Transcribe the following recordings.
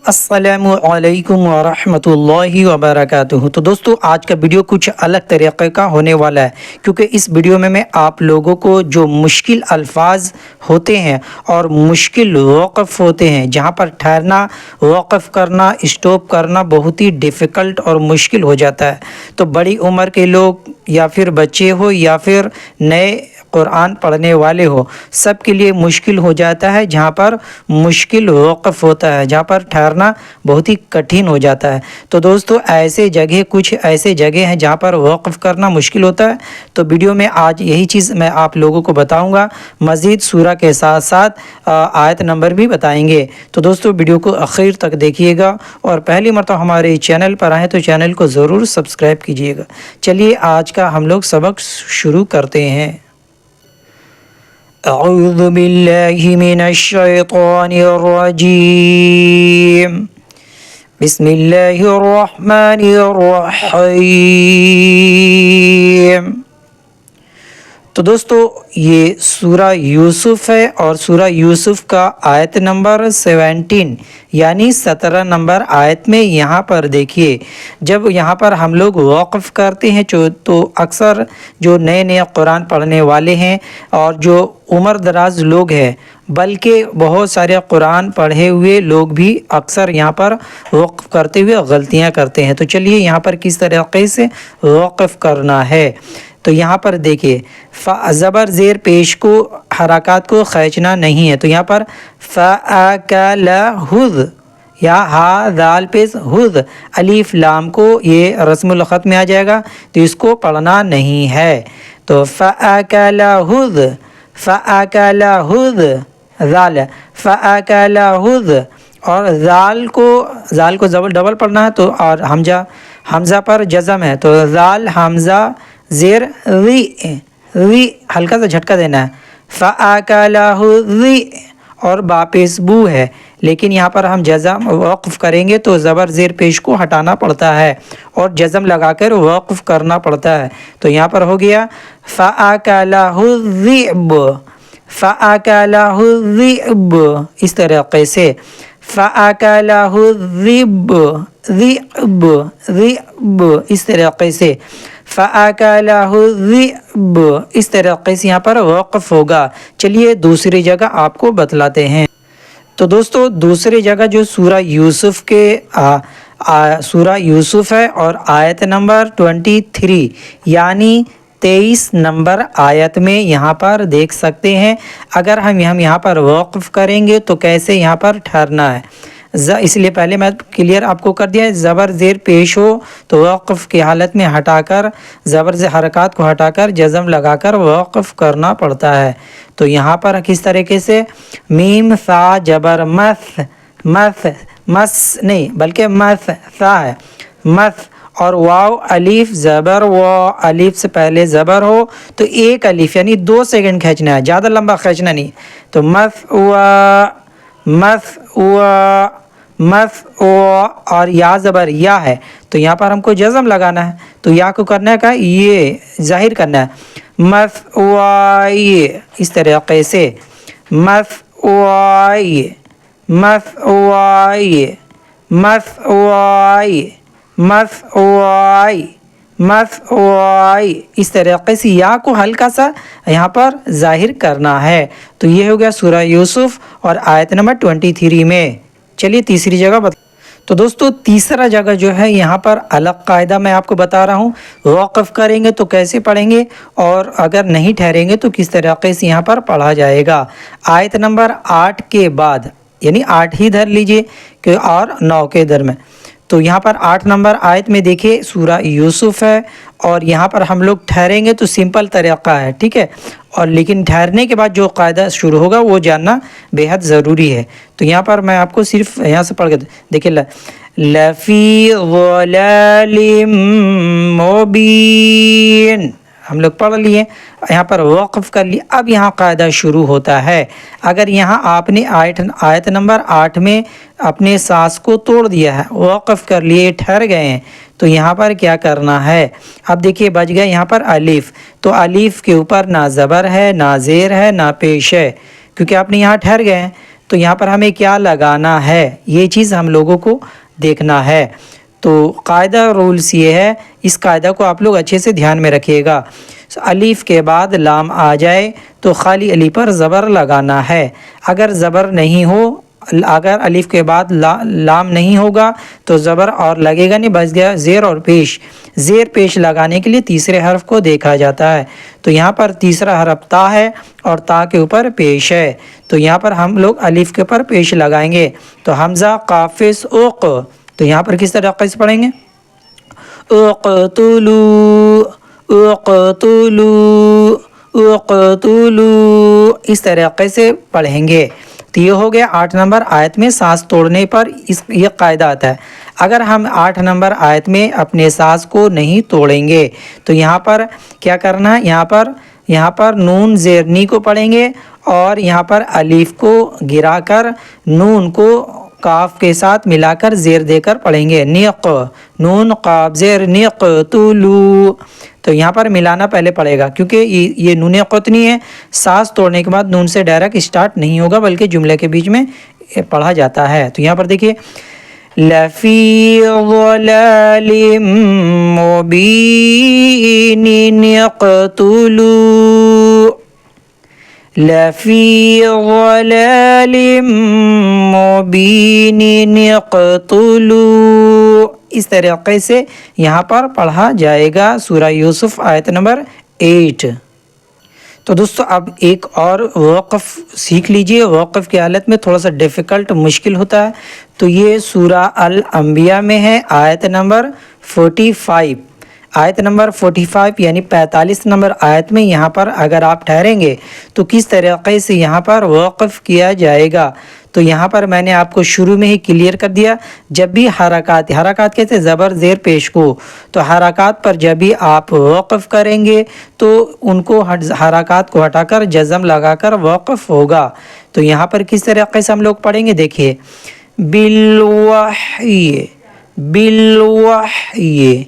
السلام علیکم ورحمۃ اللہ وبرکاتہ۔ تو دوستو آج کا ویڈیو کچھ الگ طریقے کا ہونے والا ہے، کیونکہ اس ویڈیو میں آپ لوگوں کو جو مشکل الفاظ ہوتے ہیں اور مشکل وقف ہوتے ہیں، جہاں پر ٹھہرنا، وقف کرنا، اسٹاپ کرنا بہت ہی ڈیفیکلٹ اور مشکل ہو جاتا ہے، تو بڑی عمر کے لوگ یا پھر بچے ہو یا پھر نئے قرآن پڑھنے والے ہو، سب کے لیے مشکل ہو جاتا ہے، جہاں پر مشکل وقف ہوتا ہے، جہاں پر ٹھہرنا بہت ہی کٹھن ہو جاتا ہے۔ تو دوستو کچھ ایسے جگہ ہیں جہاں پر وقف کرنا مشکل ہوتا ہے، تو ویڈیو میں آج یہی چیز میں آپ لوگوں کو بتاؤں گا، مزید سورہ کے ساتھ ساتھ آیت نمبر بھی بتائیں گے۔ تو دوستو ویڈیو کو آخر تک دیکھیے گا، اور پہلی مرتبہ ہمارے چینل پر آئیں تو چینل کو ضرور سبسکرائب کیجیے گا۔ چلیے آج کا ہم لوگ سبق شروع کرتے ہیں۔ اعوذ باللہ من الشیطان الرجیم، بسم اللہ الرحمن الرحیم۔ تو دوستو یہ سورہ یوسف ہے، اور سورہ یوسف کا آیت نمبر 17 یعنی 17 نمبر آیت میں یہاں پر دیکھیے، جب یہاں پر ہم لوگ وقف کرتے ہیں تو اکثر جو نئے قرآن پڑھنے والے ہیں اور جو عمر دراز لوگ ہیں، بلکہ بہت سارے قرآن پڑھے ہوئے لوگ بھی اکثر یہاں پر وقف کرتے ہوئے غلطیاں کرتے ہیں۔ تو چلیے یہاں پر کس طریقے سے وقف کرنا ہے، تو یہاں پر دیکھیے زبر زیر پیش کو حرکات کو کھینچنا نہیں ہے، تو یہاں پر فَأَكَلَهُ یا ہا دال پیش ہد، الف لام کو یہ رسم الخط میں آ جائے گا، تو اس کو پڑھنا نہیں ہے۔ تو فَأَكَلَهُ ذال فَأَكَلَهُ، اور ذال کو ڈبل پڑھنا ہے، تو اور حمزہ پر جزم ہے، تو ذال حمزہ زیر ری ہلکا سا جھٹکا دینا ہے، فَأَكَلَهُ، اور با پیش بو ہے، لیکن یہاں پر ہم جزم وقف کریں گے تو زبر زیر پیش کو ہٹانا پڑتا ہے اور جزم لگا کر وقف کرنا پڑتا ہے۔ تو یہاں پر ہو گیا فَأَكَلَهُ الذِّئْبُ، فَأَكَلَهُ الذِّئْبُ، اس طریقے سے فَأَكَلَهُ الذِّئْبُ، اس طریقے سے فَأَكَلَهُ الذِّئْبُ، اس طریقے سے یہاں پر وقف ہوگا۔ چلیے دوسری جگہ آپ کو بتلاتے ہیں۔ تو دوستو دوسری جگہ جو سورہ یوسف ہے اور آیت نمبر 23 یعنی 23 نمبر آیت میں یہاں پر دیکھ سکتے ہیں، اگر ہم یہاں پر وقف کریں گے تو کیسے یہاں پر ٹھہرنا ہے، اس لیے پہلے میں کلیئر آپ کو کر دیا، زبر زیر پیش ہو تو وقف کی حالت میں ہٹا کر زبر سے حرکات کو ہٹا کر جزم لگا کر وقف کرنا پڑتا ہے۔ تو یہاں پر کس طریقے سے میم سا جبر مس نہیں بلکہ مس سا ہے، مس، اور واو الف زبر الف سے پہلے زبر ہو تو ایک الف یعنی 2 سیکنڈ کھینچنا ہے، زیادہ لمبا کھینچنا نہیں، تو مس اور یا زبر یا ہے، تو یہاں پر ہم کو جزم لگانا ہے، تو یا کو کرنا ہے یہ ظاہر کرنا ہے، مسوائی، اس طریقے سے مسوائی مسوائی مسوائی مسوائی مسوائی، اس طریقے سے یا کو ہلکا سا یہاں پر ظاہر کرنا ہے۔ تو یہ ہو گیا سورہ یوسف اور آیت نمبر 23 میں۔ چلیے تیسری جگہ تو دوستو تیسرا جگہ جو ہے یہاں پر الگ قاعدہ میں آپ کو بتا رہا ہوں، وقف کریں گے تو کیسے پڑھیں گے، اور اگر نہیں ٹھہریں گے تو کس طریقے سے یہاں پر پڑھا جائے گا۔ آیت نمبر 8 کے بعد یعنی 8 ہی دھر لیجئے کہ اور 9 کے درمیان، تو یہاں پر 8 نمبر آیت میں دیکھیے سورہ یوسف ہے، اور یہاں پر ہم لوگ ٹھہریں گے تو سمپل طریقہ ہے، ٹھیک ہے، اور لیکن ٹھہرنے کے بعد جو قاعدہ شروع ہوگا وہ جاننا بے حد ضروری ہے۔ تو یہاں پر میں آپ کو صرف یہاں سے پڑھ کے دیکھیے، لفی ضلال مبین، ہم لوگ پڑھ لیے، یہاں پر وقف کر لیے، اب یہاں قاعدہ شروع ہوتا ہے۔ اگر یہاں آپ نے آیت نمبر 8 میں اپنے سانس کو توڑ دیا ہے، وقف کر لیے، ٹھہر گئے ہیں، تو یہاں پر کیا کرنا ہے، اب دیکھیے بچ گیا یہاں پر الف، تو الف کے اوپر نہ زبر ہے، نہ زیر ہے، نہ پیش ہے، کیونکہ آپ نے یہاں ٹھہر گئے ہیں، تو یہاں پر ہمیں کیا لگانا ہے، یہ چیز ہم لوگوں کو دیکھنا ہے۔ تو قاعدہ رولز یہ ہے، اس قاعدہ کو آپ لوگ اچھے سے دھیان میں رکھیے گا۔ الف کے بعد لام آ جائے تو خالی الف پر زبر لگانا ہے۔ اگر زبر نہیں ہو، اگر الف کے بعد لام نہیں ہوگا تو زبر اور لگے گا نہیں، بچ گیا زیر اور پیش۔ زیر پیش لگانے کے لیے تیسرے حرف کو دیکھا جاتا ہے، تو یہاں پر تیسرا حرف تا ہے اور تا کے اوپر پیش ہے، تو یہاں پر ہم لوگ الف کے اوپر پیش لگائیں گے۔ تو حمزہ قافس اوق، تو یہاں پر کس طریقے سے پڑھیں گے؟ اقتلوا اقتلوا اقتلوا، اس طریقے سے پڑھیں گے۔ تو یہ ہو گیا 8 نمبر آیت میں سانس توڑنے پر یہ قاعدہ آتا ہے۔ اگر ہم 8 نمبر آیت میں اپنے سانس کو نہیں توڑیں گے تو یہاں پر کیا کرنا ہے، یہاں پر نون زیر نی کو پڑھیں گے اور یہاں پر الف کو گرا کر نون کو کاف کے ساتھ ملا کر زیر دے کر پڑھیں گے، نیق نون قاف زیر نیق تولو۔ تو یہاں پر ملانا پہلے پڑے گا کیونکہ یہ نون قطنی ہے، سانس توڑنے کے بعد نون سے ڈائریکٹ اسٹارٹ نہیں ہوگا بلکہ جملے کے بیچ میں پڑھا جاتا ہے۔ تو یہاں پر دیکھیے لفی ضلال مبین اقتلوا، لفی ضلال مبین اقتلوا، اس طریقے سے یہاں پر پڑھا جائے گا۔ سورہ یوسف آیت نمبر 8۔ تو دوستو اب ایک اور وقف سیکھ لیجئے، وقف کی حالت میں تھوڑا سا ڈیفیکلٹ مشکل ہوتا ہے، تو یہ سورہ الانبیاء میں ہے آیت نمبر 45۔ آیت نمبر 45 یعنی 45 نمبر آیت میں یہاں پر اگر آپ ٹھہریں گے تو کس طریقے سے یہاں پر وقف کیا جائے گا، تو یہاں پر میں نے آپ کو شروع میں ہی کلیئر کر دیا۔ جب بھی حرکات کیسے زبر زیر پیش کو، تو حرکات پر جب بھی آپ وقف کریں گے تو ان کو حرکات کو ہٹا کر جزم لگا کر وقف ہوگا۔ تو یہاں پر کس طریقے سے ہم لوگ پڑھیں گے، دیکھیے بالوحی بالوحی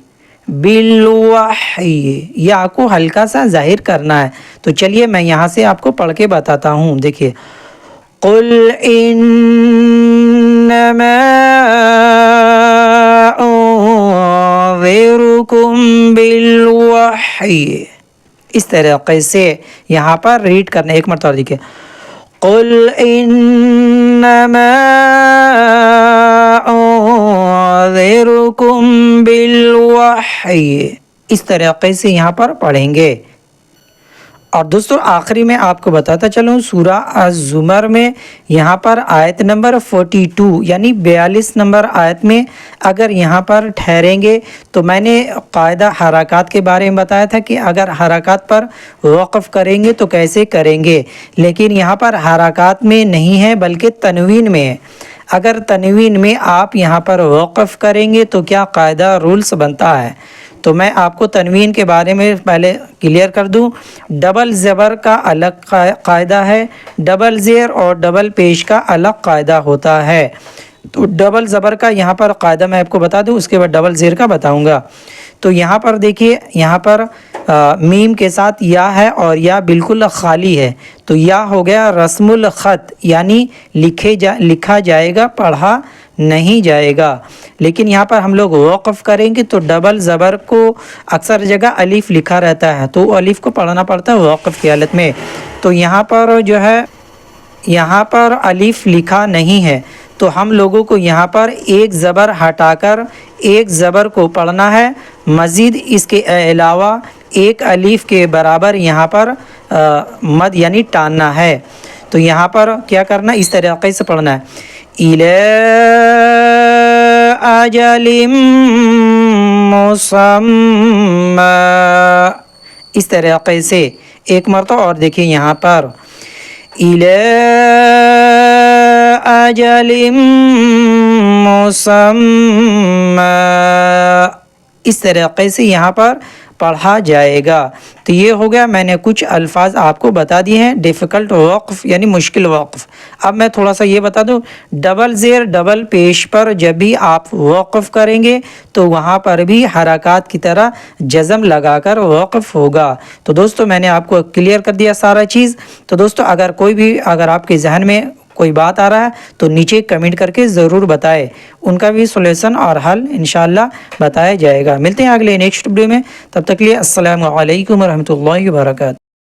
بالوحی، یہ آپ کو ہلکا سا ظاہر کرنا ہے۔ تو چلیے میں یہاں سے آپ کو پڑھ کے بتاتا ہوں، دیکھیے قل انما انذرکم بالوحی، اس طریقے سے یہاں پر ریڈ کرنا۔ ایک مرتبہ دیکھیے قل انما انذرکم بالوحی، اس طریقے سے یہاں پر پڑھیں گے۔ اور دوستو آخری میں آپ کو بتاتا چلوں، سورہ الزمر میں یہاں پر آیت نمبر 42 یعنی 42 نمبر آیت میں اگر یہاں پر ٹھہریں گے تو میں نے قاعدہ حرکات کے بارے میں بتایا تھا کہ اگر حرکات پر وقف کریں گے تو کیسے کریں گے، لیکن یہاں پر حرکات میں نہیں ہے بلکہ تنوین میں ہے۔ اگر تنوین میں آپ یہاں پر وقف کریں گے تو کیا قاعدہ رولز بنتا ہے، تو میں آپ کو تنوین کے بارے میں پہلے کلیئر کر دوں۔ ڈبل زبر کا الگ قاعدہ ہے، ڈبل زیر اور ڈبل پیش کا الگ قاعدہ ہوتا ہے۔ تو ڈبل زبر کا یہاں پر قاعدہ میں آپ کو بتا دوں، اس کے بعد ڈبل زیر کا بتاؤں گا۔ تو یہاں پر دیکھیے، یہاں پر میم کے ساتھ یا ہے اور یا بالکل خالی ہے، تو یا ہو گیا رسم الخط یعنی لکھا جائے گا، پڑھا نہیں جائے گا۔ لیکن یہاں پر ہم لوگ وقف کریں گے تو ڈبل زبر کو اکثر جگہ الف لکھا رہتا ہے تو الف کو پڑھنا پڑتا ہے وقف کی حالت میں۔ تو یہاں پر جو ہے، یہاں پر الف لکھا نہیں ہے تو ہم لوگوں کو یہاں پر ایک زبر ہٹا کر ایک زبر کو پڑھنا ہے، مزید اس کے علاوہ ایک الف کے برابر یہاں پر مد یعنی ٹاننا ہے۔ تو یہاں پر کیا کرنا، اس طریقے سے پڑھنا ہے اِلَى أَجَلٍ مُّسَمًّى، اس طریقے سے ایک مرتبہ اور دیکھیں یہاں پر اِلَى أَجَلٍ مُّسَمًّى، اس طریقے سے یہاں پر پڑھا جائے گا۔ تو یہ ہو گیا، میں نے کچھ الفاظ آپ کو بتا دیے ہیں ڈیفیکلٹ وقف یعنی مشکل وقف۔ اب میں تھوڑا سا یہ بتا دوں، ڈبل زیر ڈبل پیش پر جب بھی آپ وقف کریں گے تو وہاں پر بھی حرکات کی طرح جزم لگا کر وقف ہوگا۔ تو دوستو میں نے آپ کو کلیئر کر دیا سارا چیز۔ تو دوستو اگر آپ کے ذہن میں کوئی بات آ رہا ہے تو نیچے کمنٹ کر کے ضرور بتائیں، ان کا بھی سولوشن اور حل انشاءاللہ بتایا جائے گا۔ ملتے ہیں اگلے نیکسٹ ویڈیو میں، تب تک کے لیے السلام علیکم ورحمۃ اللہ وبرکاتہ۔